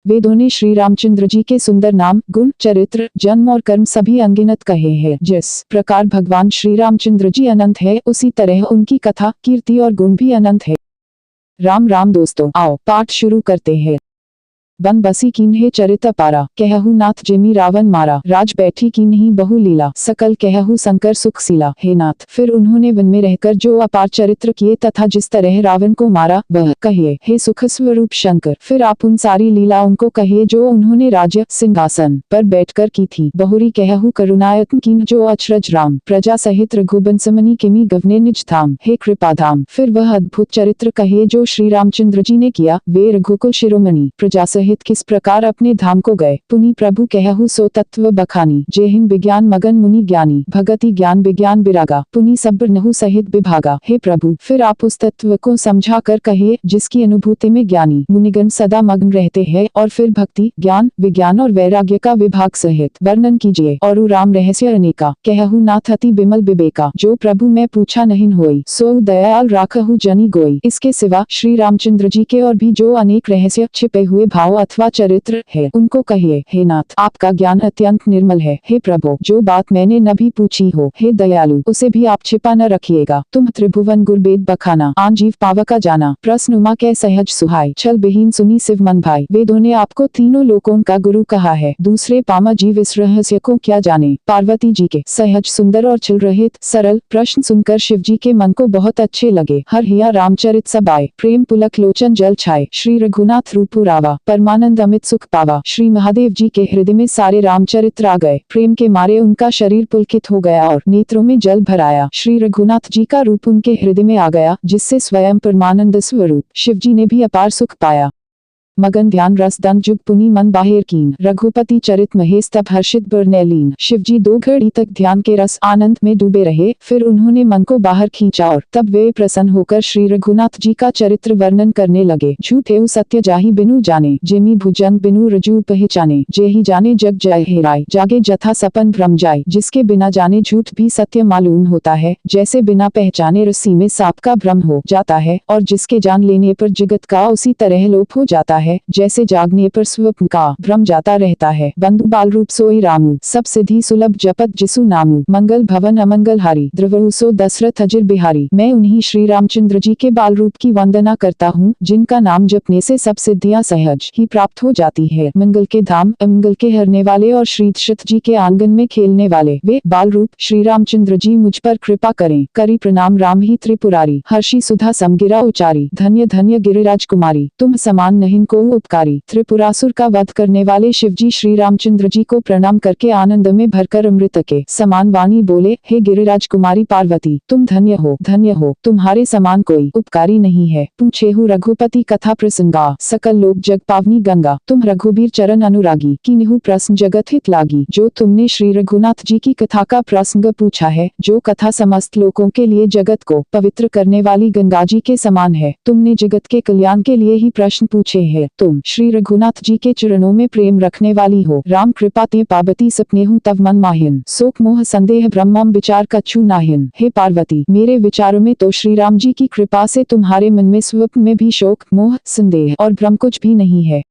वेदों ने श्री रामचंद्र जी के सुंदर नाम, गुण, चरित्र, जन्म और कर्म सभी अनगिनत कहे हैं। जिस प्रकार भगवान श्री रामचंद्र जी अनंत है, उसी तरह उनकी कथा, कीर्ति और गुण भी अनंत है। राम राम दोस्तों, आओ पाठ शुरू करते हैं। बन बसी कीन्हे चरित पारा, कहहु नाथ जिमि रावण मारा। राज बैठी कीन्ही बहु लीला, सकल कहहु शंकर सुख सीला। हे नाथ, फिर उन्होंने वन में रहकर जो अपार चरित्र किए तथा जिस तरह रावण को मारा, वह कहिए। हे सुख स्वरूप शंकर, फिर आप उन सारी लीलाओं को कहिए जो उन्होंने राज्य सिंहासन पर बैठकर की थी। बहुरी कहहु करुणायत्न कीन्ह जो अचरज राम, प्रजा सहित रघुबंसमनि किमि गवने निज धाम। हे कृपाधाम, फिर वह अद्भुत चरित्र कहिए जो श्री रामचंद्र जी ने किया। वे रघुकुल शिरोमणि प्रजा किस प्रकार अपने धाम को गए। पुनि प्रभु कहहु सो तत्व बखानी, जेहिन विज्ञान मगन मुनि ज्ञानी। भगति ज्ञान विज्ञान बिरागा, पुनि सब्र नहु सहित विभागा। हे प्रभु, फिर आप उस तत्व को समझा कर कहिए जिसकी अनुभूति में ज्ञानी मुनिगण सदा मग्न रहते हैं। और फिर भक्ति ज्ञान विज्ञान और वैराग्य का विभाग सहित वर्णन कीजिए। और राम रहस्य अनेका, कहहु नाथ अति बिमल विवेका। जो प्रभु मैं पूछा नहीं होई, सो दयाल राखहु जनी गोई। इसके सिवा श्री रामचंद्र जी के और भी जो अनेक रहस्य छिपे हुए भाव अथवा चरित्र है, उनको कहिए। हे नाथ, आपका ज्ञान अत्यंत निर्मल है। हे प्रभु, जो बात मैंने न भी पूछी हो, हे दयालु, उसे भी आप छिपा न रखिएगा। तुम त्रिभुवन गुरबेद बखाना, आन जीव पावका जाना। प्रश्न उमा कै सहज सुहाई, छल बिहीन सुनी शिव मन भाई। वेदों ने आपको तीनों लोकों का गुरु कहा है, दूसरे पामा जीव इस रहस्य को क्या जाने। पार्वती जी के सहज सुंदर और छल रहित सरल प्रश्न सुनकर शिव जी के मन को बहुत अच्छे लगे। हर हिया रामचरित सब आए, प्रेम पुलक लोचन जल छाए। श्री रघुनाथ रूपु रावा, परमानंद अमित सुख पावा। श्री महादेव जी के हृदय में सारे रामचरित्र आ गए। प्रेम के मारे उनका शरीर पुलकित हो गया और नेत्रों में जल भर आया। श्री रघुनाथ जी का रूप उनके हृदय में आ गया, जिससे स्वयं परमानंद स्वरूप शिव जी ने भी अपार सुख पाया। मगन ध्यान रस दंड जुग पुनि मन बाहिर कीन, रघुपति चरित महेश तब हर्षित बरनैलीन। शिव जी 2 घड़ी तक ध्यान के रस आनंद में डूबे रहे। फिर उन्होंने मन को बाहर खींचा और तब वे प्रसन्न होकर श्री रघुनाथ जी का चरित्र वर्णन करने लगे। झूठेऊ सत्य जाहि बिनु जाने, जेमी भुजंग बिनु रजू पहचाने। जेहि जाने जग जय हेराय, जागे जथा सपन भ्रम जाय। जिसके बिना जाने झूठ भी सत्य मालूम होता है, जैसे बिना पहचाने रस्सी में सांप का भ्रम हो जाता है। और जिसके जान लेने पर जगत का उसी तरह लोप हो जाता है, जैसे जागने पर स्वप्न का भ्रम जाता रहता है। बंधु बाल रूप सोई रामू, सब सिद्धि सुलभ जपत जिसु नामू। मंगल भवन अमंगल हारी, द्रवहु सो दशरथ अजिर बिहारी। मैं उन्हीं श्री रामचंद्र जी के बाल रूप की वंदना करता हूँ, जिनका नाम जपने से सब सिद्धियां सहज ही प्राप्त हो जाती है। मंगल के धाम, अमंगल के हरने वाले और श्री दशरथ जी के आंगन में खेलने वाले वे बाल रूप श्री रामचंद्र जी मुझ पर कृपा करें। करी प्रणाम राम ही त्रिपुरारी, हर्षि सुधा समगिरा उचारी। धन्य धन्य गिरिराज कुमारी, तुम समान नहीं को उपकारी। त्रिपुरासुर का वध करने वाले शिव जी श्री रामचंद्र जी को प्रणाम करके आनंद में भरकर अमृत के समान वाणी बोले। हे गिरिराज कुमारी पार्वती, तुम धन्य हो, तुम्हारे समान कोई उपकारी नहीं है। पूछेहु रघुपति कथा प्रसंगा, सकल लोक जग पावनी गंगा। तुम रघुबीर चरण अनुरागी, कीन्हु प्रश्न जगत हित लागी। जो तुमने श्री रघुनाथ जी की कथा का प्रसंग पूछा है, जो कथा समस्त लोकों के लिए जगत को पवित्र करने वाली गंगा जी के समान है, तुमने जगत के कल्याण के लिए ही प्रश्न पूछे हैं। तुम श्री रघुनाथ जी के चरणों में प्रेम रखने वाली हो। राम कृपा ते पावती सपनेहु तव मन माहिन, शोक मोह संदेह ब्रह्मम विचार कछु नाहिन। हे पार्वती, मेरे विचारों में तो श्री राम जी की कृपा से तुम्हारे मन में स्वप्न में भी शोक मोह संदेह और भ्रम कुछ भी नहीं है।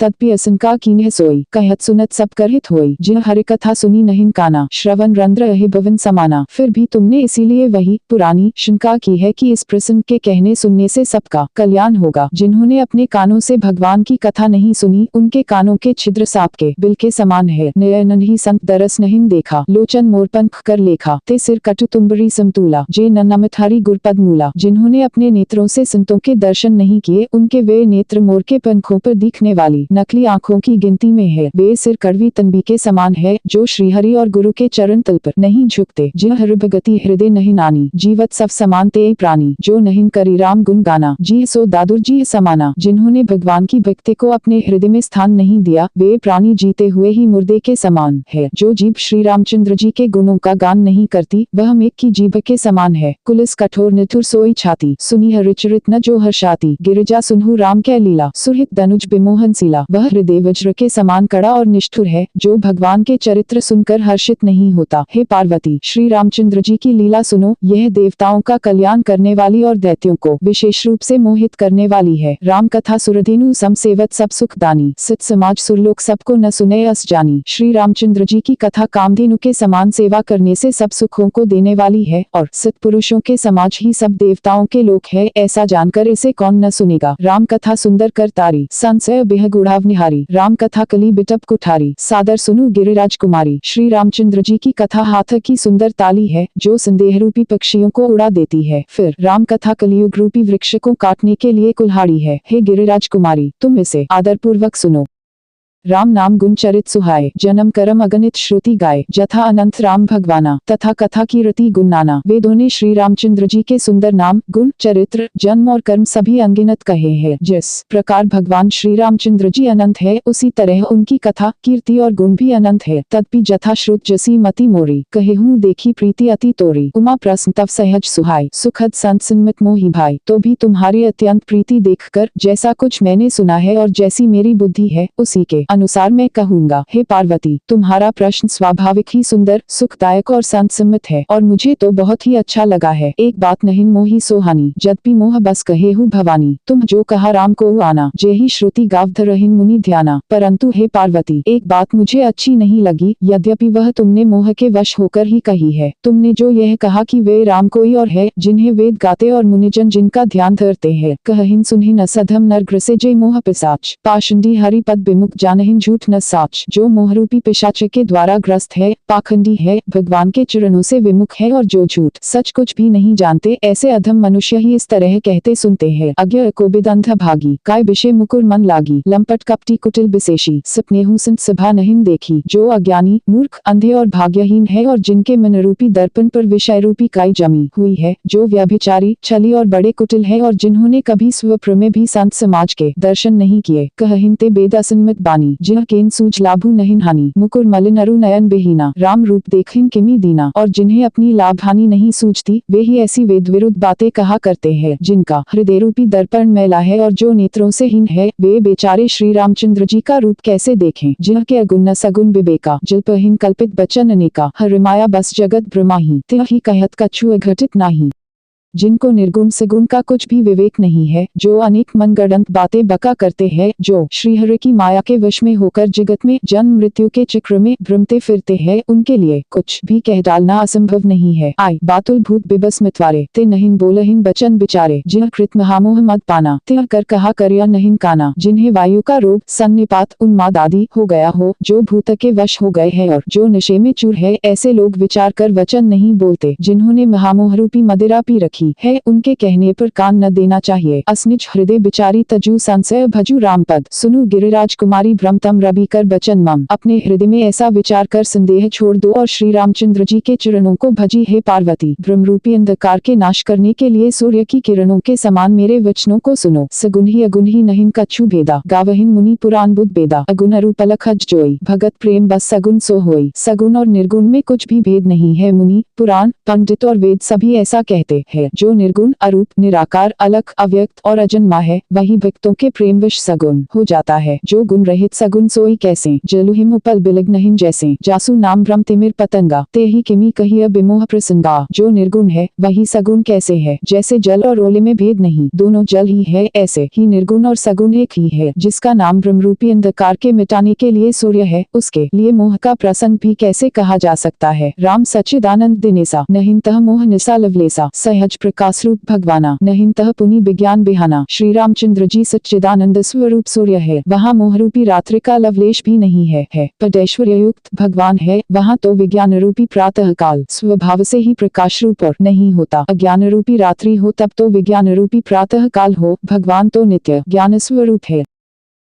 तदपि असंका कीन्ह सोई, कहत सुनत सब करहित होई। जिन हरि कथा सुनी नहीं काना, श्रवण रंध्र अहि भवन समाना। फिर भी तुमने इसीलिए वही पुरानी शंका की है कि इस प्रसंग के कहने सुनने से सबका कल्याण होगा। जिन्होंने अपने कानों से भगवान की कथा नहीं सुनी, उनके कानों के छिद्र सांप के बिल के समान है। नयन ही संत दरस नहीं देखा, लोचन मोर पंख कर लेखा। ते सिर कटु तुम्बरी समतूला, जे न नमत हरि गुरपद मूला। जिन्होंने अपने नेत्रों से संतों के दर्शन नहीं किए, उनके वे नेत्र मोर के पंखों पर दिखने वाली नकली आंखों की गिनती में है। वे सिर कड़वी तंबी के समान है, जो श्रीहरि और गुरु के चरण तल पर नहीं झुकते। जिह हर भगति हृदय नहीं नानी, जीवत सब समान ते प्राणी। जो नहीं करी राम गुण गाना, जी सो दादुर जी समाना। जिन्होंने भगवान की भक्ति को अपने हृदय में स्थान नहीं दिया, वे प्राणी जीते हुए ही मुर्दे के समान है। जो जीभ श्री रामचंद्र जी के गुणों का गान नहीं करती, वह मेघ की जीभ के समान है। कुलिस कठोर निठुर सोई छाती, सुनी हरिचरित न जो हर्षाती। गिरिजा सुनहु राम कै लीला, सुरहित दनुज बिमोहन सीला। होगा। वह हृदय वज्र के समान कड़ा और निष्ठुर है, जो भगवान के चरित्र सुनकर हर्षित नहीं होता। हे पार्वती, श्री रामचंद्र जी की लीला सुनो। यह देवताओं का कल्याण करने वाली और दैत्यों को विशेष रूप से मोहित करने वाली है। राम कथा सुरधेनु सम सेवत सब सुख दानी, सित समाज सुरलोक सबको न सुने अस जानी। श्री रामचंद्र जी की कथा कामधेनु के समान सेवा करने से सब सुखों को देने वाली है और सित पुरुषों के समाज ही सब देवताओं के लोक है, ऐसा जानकर इसे कौन न सुनेगा। राम कथा सुंदर कर तारी, संशय बेह गुढ़ाव निहारी। राम कथा कली बिटप कुठारी, सादर सुनु गिरिराज कुमारी। श्री रामचंद्र जी की कथा हाथ की सुंदर ताली है, जो संदेह रूपी पक्षियों को उड़ा देती है। फिर राम कथा कलियुग रूपी वृक्ष को काटने के लिए कुल्हाड़ी है। हे गिरिराज कुमारी, तुम इसे आदर पूर्वक सुनो। राम नाम गुण चरित सुहाए, जन्म करम अगणित श्रुति गाए। जथा अनंत राम भगवाना, तथा कथा की रति गुण नाना। वेदों ने श्री रामचंद्र जी के सुंदर नाम, गुण, चरित्र, जन्म और कर्म सभी अनगिनत कहे हैं। जिस प्रकार भगवान श्री रामचंद्र जी अनंत है, उसी तरह उनकी कथा, कीर्ति और गुण भी अनंत है। तदपि जथा श्रुत जसी मति मोरी, कहे हूँ देखी प्रीति अति तोरी। उमा प्रश्न तव सहज सुहाय, सुखद संत सन्मित मोहि भाई। तो भी तुम्हारी अत्यंत प्रीति देखकर जैसा कुछ मैंने सुना है और जैसी मेरी बुद्धि है, उसी के अनुसार मैं कहूँगा। हे पार्वती, तुम्हारा प्रश्न स्वाभाविक ही सुंदर, सुखदायक और संत है और मुझे तो बहुत ही अच्छा लगा है। एक बात नहीं मोहि सोहानी, यद्यपि मोह बस कहे हूँ भवानी। तुम जो कहा राम को आना, जेहि श्रुति गावध रहिन मुनि ध्याना। परंतु हे पार्वती, एक बात मुझे अच्छी नहीं लगी, यद्यपि वह तुमने मोह के वश होकर ही कही है। तुमने जो यह कहा कि वे राम कोई और है, जिन्हें वेद गाते और मुनिजन जिनका ध्यान धरते हैं। कहहिन सुनहिन असधम नर ग्रसे जय मोह पिशाच, पाषंडी हरि पद विमुख जानहिन झूठ न साच। जो मोहरूपी पिशाच के द्वारा ग्रस्त है, पाखंडी है, भगवान के चरणों से विमुख है और जो झूठ सच कुछ भी नहीं जानते, ऐसे अधम मनुष्य ही इस तरह कहते सुनते हैं। अज्ञ कोबिद अंध भागी, काय विषय मुकुर मन लागी। लंपट कपटी कुटिल विशेषी, सपने हुसन सभा नहीं देखी। जो अज्ञानी, मूर्ख, अंधे और भाग्यहीन है और जिनके मन रूपी दर्पण पर विषय रूपी काई जमी हुई है। जो व्यभिचारी, छली और बड़े कुटिल है और जिन्होंने कभी स्वप्र में भी संत समाज के दर्शन नहीं किए। कहहिन ते बेद असन्मित बानी, जिह केन सूझ लाभु नहीं हानि। मुकुर मलिन अरु नयन बेहीना, राम रूप देखिन किमी दीना। और जिन्हें अपनी लाभ हानि नहीं सूझती, वे ही ऐसी वेद विरुद्ध बातें कहा करते हैं। जिनका हृदय रूपी दर्पण मैला है और जो नेत्रों से हीन है, वे बेचारे श्री रामचंद्र जी का रूप कैसे देखें। जिह के अगुण न सगुण विवेका, जल्पहीन कल्पित बचन अनेका। हर माया बस जगत ब्रह्माही, तिह ही कहत कछु अघटित नाही। जिनको निर्गुण सगुण का कुछ भी विवेक नहीं है, जो अनेक मनगढ़ंत बातें बका करते हैं, जो श्रीहरि की माया के वश में होकर जगत में जन्म मृत्यु के चक्र में भ्रमते फिरते हैं, उनके लिए कुछ भी कह डालना असंभव नहीं है। आई बातुल भूत बिबस मितवारे, ते नहिन बोलहिन बचन बिचारे। जिह कृत महामोह मद पाना, तिह कर कहा करिया नहिन काना। जिन्हें वायु का रोग, सन्निपात, उन्माद आदि हो गया हो, जो भूत के वश हो गए हैं और जो नशे में चूर है, ऐसे लोग विचार कर वचन नहीं बोलते। जिन्होंने महामोह रूपी मदिरा पी रखी है, उनके कहने पर कान न देना चाहिए। असनिच हृदय बिचारी तजु संशय भजु रामपद। सुनु गिरिराज कुमारी भ्रमतम रवि कर बचन मम। अपने हृदय में ऐसा विचार कर संदेह छोड़ दो और श्री रामचंद्र जी के चरणों को भजी। हे पार्वती, ब्रह्म रूपी अंधकार के नाश करने के लिए सूर्य की किरणों के समान मेरे वचनों को सुनो। सगुन ही अगुन ही नहिन कछु भेदा, गावहिन मुनि पुराण बुध बेदा। अगुन अरूप अलख हज जोई, भगत प्रेम बस सगुन सो होई। सगुन और निर्गुण में कुछ भी भेद नहीं है। मुनि, पुराण, पंडित और वेद सभी ऐसा कहते हैं। जो निर्गुण, अरूप, निराकार, अलख, अव्यक्त और अजन्मा है, वही भक्तों के प्रेमवश सगुण हो जाता है। जो गुण रहित सगुण सोई कैसे, जलुहिम उपल बिलग नहीं जैसे। जासु नाम भ्रम तिमिर पतंगा, ते ही किमी कहिय बिमोह प्रसंगा। जो निर्गुण है, वही सगुण कैसे है। जैसे जल और ओले में भेद नहीं, दोनों जल ही है, ऐसे ही निर्गुण और सगुण एक ही है। जिसका नाम ब्रह्मरूपी अंधकार के मिटाने के लिए सूर्य है, उसके लिए मोह का प्रसंग भी कैसे कहा जा सकता है। राम सच्चिदानंद दिनेसा, नहिंतः मोह निसा लवलेसा। सहज प्रकाश रूप भगवाना, नहिंतः पुनि विज्ञान बिहाना। श्री रामचंद्र जी सच्चिदानंद स्वरूप सूर्य है, वहाँ मोह रूपी रात्रि का लवलेश भी नहीं है। पदैश्वर्य युक्त भगवान है, वहाँ तो विज्ञान रूपी प्रातः काल स्वभाव से ही प्रकाश रूप और नहीं होता। अज्ञान रूपी रात्रि हो तब तो विज्ञान रूपी प्रातः काल हो। भगवान तो नित्य ज्ञान स्वरूप है।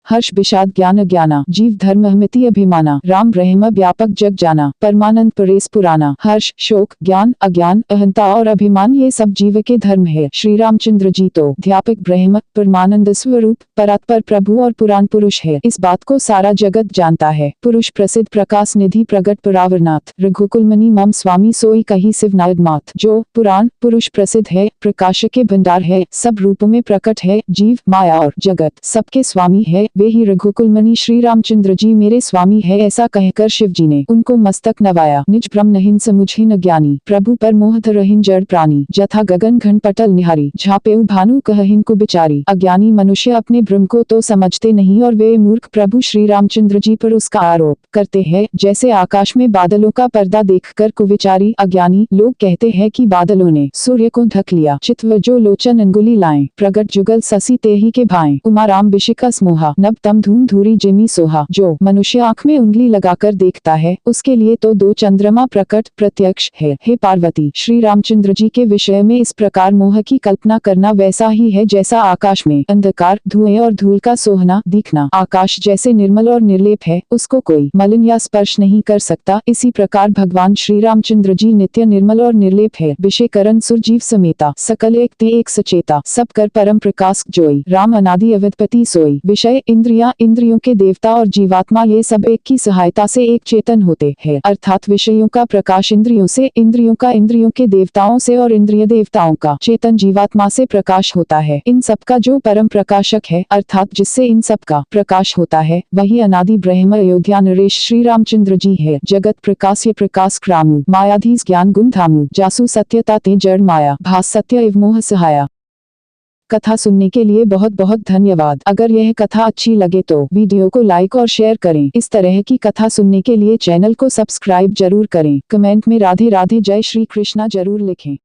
हर्ष विषाद ज्ञान ज्ञाना, जीव धर्म अहमिति अभिमाना। राम ब्रह्म व्यापक जग जाना, परमानंद परेश पुराना। हर्ष, शोक, ज्ञान, अज्ञान, अहंता और अभिमान ये सब जीव के धर्म है। श्री रामचंद्र जी तो व्यापक ब्रह्म, परमानंद स्वरूप, परात्पर प्रभु और पुराण पुरुष है। इस बात को सारा जगत जानता है। पुरुष प्रसिद्ध प्रकाश निधि प्रगट परावरनाथ, रघुकुल मणि मम स्वामी सोई कही शिवनायक मात। जो पुराण पुरुष प्रसिद्ध है, प्रकाश के भंडार है, सब रूपों में प्रकट है, जीव, माया और जगत सबके स्वामी है। वे ही रघुकुलमणि श्री रामचंद्र जी मेरे स्वामी है, ऐसा कहकर शिव जी ने उनको मस्तक नवाया। निज ब्रह्म नहिन समुझहि न ज्ञानी, प्रभु पर मोह धरहिन जड़ प्राणी, जथा गगन घन पटल निहारी, झापेउ भानु कहहिन को बिचारी। अज्ञानी मनुष्य अपने भ्रम को तो समझते नहीं और वे मूर्ख प्रभु श्री रामचंद्र जी पर उसका आरोप करते हैं। जैसे आकाश में बादलों का पर्दा देखकर कुविचारी अज्ञानी लोग कहते हैं कि बादलों ने सूर्य को ढक लिया। चित्व जो लोचन अंगुली लाएं, प्रगट जुगल ससी तेही के भाएं, उमा राम बिशिकस मोहा, नभ तम धूम धूरी जिमी सोहा। जो मनुष्य आँख में उंगली लगाकर देखता है उसके लिए तो दो चंद्रमा प्रकट प्रत्यक्ष है। हे पार्वती, श्री रामचंद्र जी के विषय में इस प्रकार मोह की कल्पना करना वैसा ही है जैसा आकाश में अंधकार, धुएं और धूल का सोहना दिखना। आकाश जैसे निर्मल और निर्लेप है, उसको कोई मलिन या स्पर्श नहीं कर सकता, इसी प्रकार भगवान श्री रामचंद्र जी नित्य निर्मल और निर्लेप है। विषय करण सुरजीव समेता, सकल एक ते एक सचेता, सब कर परम प्रकाश जोई, राम अनादि अवधपति सोई। विषय इंद्रियां, इंद्रियों के देवता और जीवात्मा ये सब एक की सहायता से एक चेतन होते हैं, अर्थात विषयों का प्रकाश इंद्रियों से, इंद्रियों का इंद्रियों के देवताओं से और इंद्रिय देवताओं का चेतन जीवात्मा से प्रकाश होता है। इन सब का जो परम प्रकाशक है, अर्थात जिससे इन सब का प्रकाश होता है, वही अनादि ब्रह्म अयोध्या नरेश श्री रामचंद्र जी है। जगत प्रकाश्य प्रकाश क्रामु, मायाधीश ज्ञान गुण धामु, जासु सत्यता ते जड़ माया, भास सत्य एव मोह सहाया। कथा सुनने के लिए बहुत बहुत धन्यवाद। अगर यह कथा अच्छी लगे तो वीडियो को लाइक और शेयर करें। इस तरह की कथा सुनने के लिए चैनल को सब्सक्राइब जरूर करें। कमेंट में राधे राधे जय श्री कृष्णा जरूर लिखें।